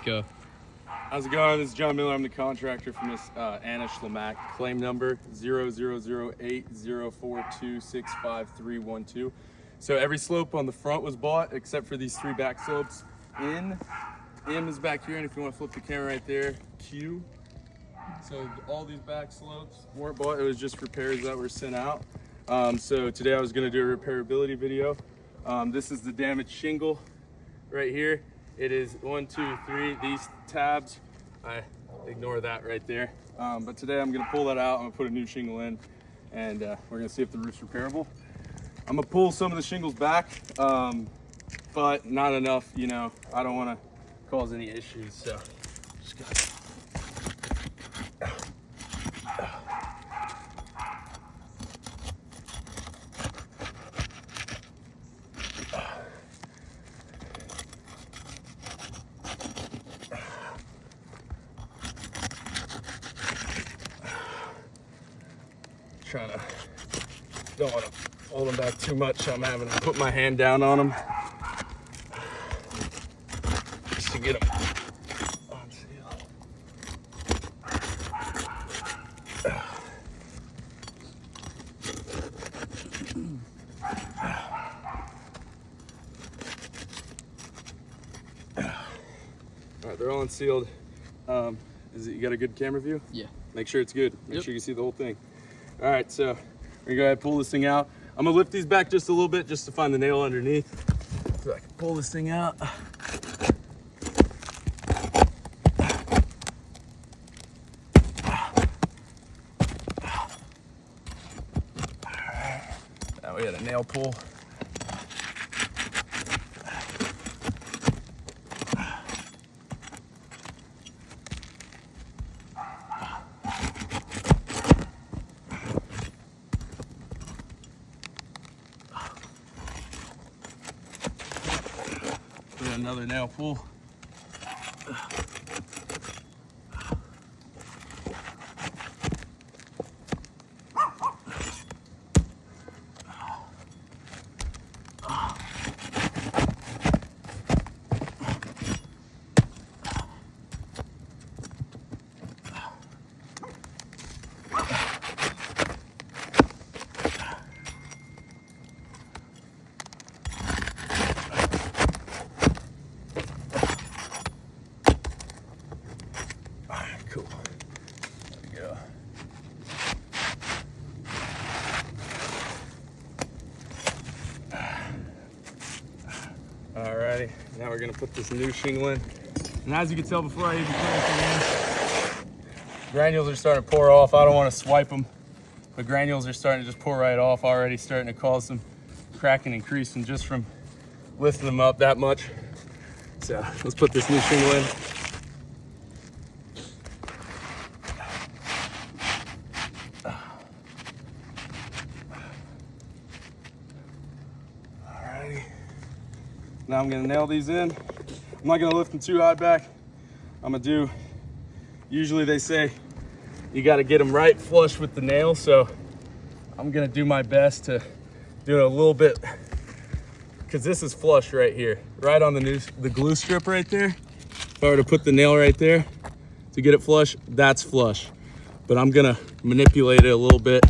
Go. How's it going? This is John Miller. I'm the contractor from this Anish Lamac. Claim number 000804265312. So every slope on the front was bought except for these 3 back slopes. M is back here, and if you want to flip the camera right there, Q. So all these back slopes weren't bought. It was just repairs that were sent out. So today I was going to do a repairability video. This is the damaged shingle right here. It is 1, 2, 3. These tabs, I ignore that right there. But today I'm gonna pull that out. I'm gonna put a new shingle in, and we're gonna see if the roof's repairable. I'm gonna pull some of the shingles back, but not enough. You know, I don't want to cause any issues. So just gotta. Trying to, don't want to hold them back too much, so I'm having to put my hand down on them just to get them on seal. All right, they're all unsealed. You got a good camera view? Yeah. Make sure it's good. Make sure you can see the whole thing. All right, so we're gonna go ahead and pull this thing out. I'm gonna lift these back just a little bit just to find the nail underneath so I can pull this thing out. All right, now we had a nail pull. Another nail pull. Cool. There we go. Alrighty, now we're gonna put this new shingle in. And as you can tell before I even put anything in, granules are starting to pour off. I don't want to swipe them, but granules are starting to just pour right off already, starting to cause some cracking and creasing just from lifting them up that much. So let's put this new shingle in. Now I'm gonna nail these in. I'm not gonna lift them too high back. I'm gonna do, usually they say you gotta get them right flush with the nail, so I'm gonna do my best to do it a little bit, because this is flush right here, right on the glue strip right there. If I were to put the nail right there to get it flush, that's flush. But I'm gonna manipulate it a little bit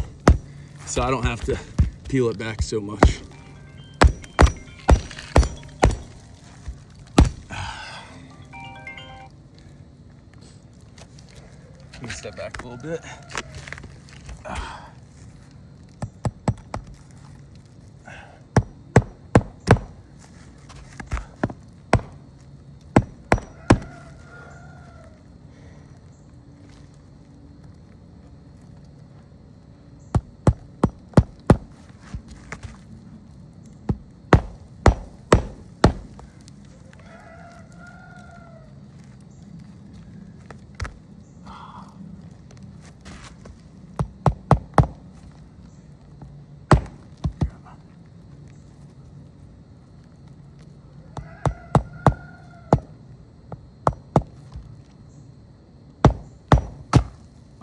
so I don't have to peel it back so much. Let me step back a little bit.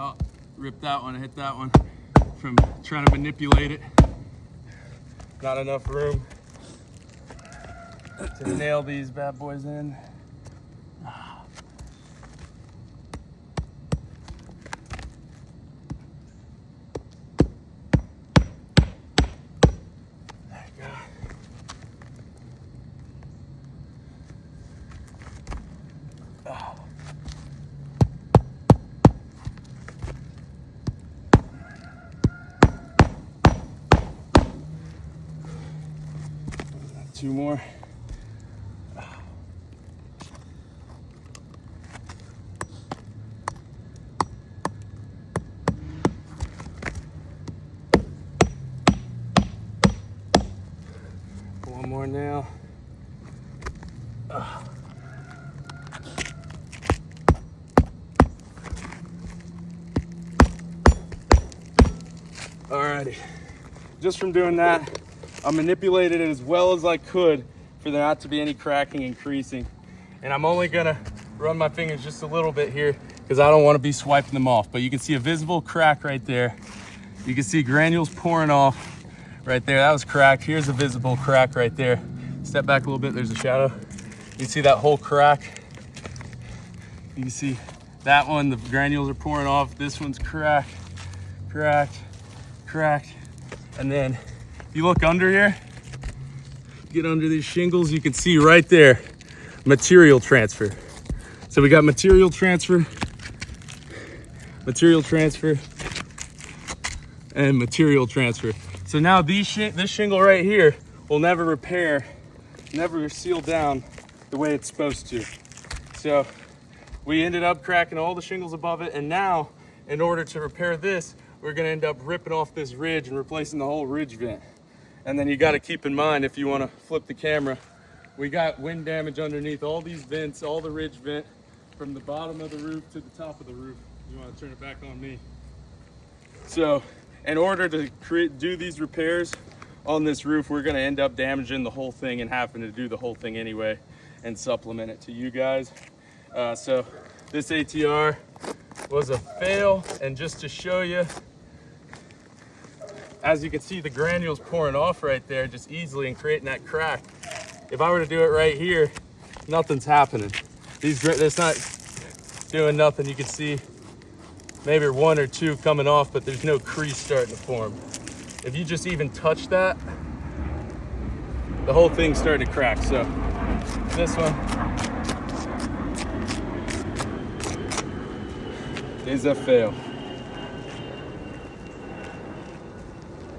Oh, ripped that one, I hit that one from trying to manipulate it. Not enough room to nail these bad boys in. Two more. One more now. Alrighty, just from doing that, I manipulated it as well as I could for there not to be any cracking and creasing. And I'm only gonna run my fingers just a little bit here because I don't want to be swiping them off. But you can see a visible crack right there. You can see granules pouring off right there. That was cracked. Here's a visible crack right there. Step back a little bit, there's a shadow. You can see that whole crack. You can see that one, the granules are pouring off. This one's cracked, cracked, cracked. And then if you look under here, get under these shingles, you can see right there, material transfer. So we got material transfer, and material transfer. So now this shingle right here will never repair, never seal down the way it's supposed to. So we ended up cracking all the shingles above it, and now in order to repair this, we're gonna end up ripping off this ridge and replacing the whole ridge vent. And then you gotta keep in mind, if you wanna flip the camera, we got wind damage underneath all these vents, all the ridge vent, from the bottom of the roof to the top of the roof. You wanna turn it back on me. So in order to do these repairs on this roof, we're gonna end up damaging the whole thing and having to do the whole thing anyway and supplement it to you guys. So this ATR was a fail, and just to show you, as you can see, the granules pouring off right there just easily and creating that crack. If I were to do it right here, nothing's happening. It's not doing nothing. You can see maybe one or two coming off, but there's no crease starting to form. If you just even touch that, the whole thing's starting to crack. So this one is a fail.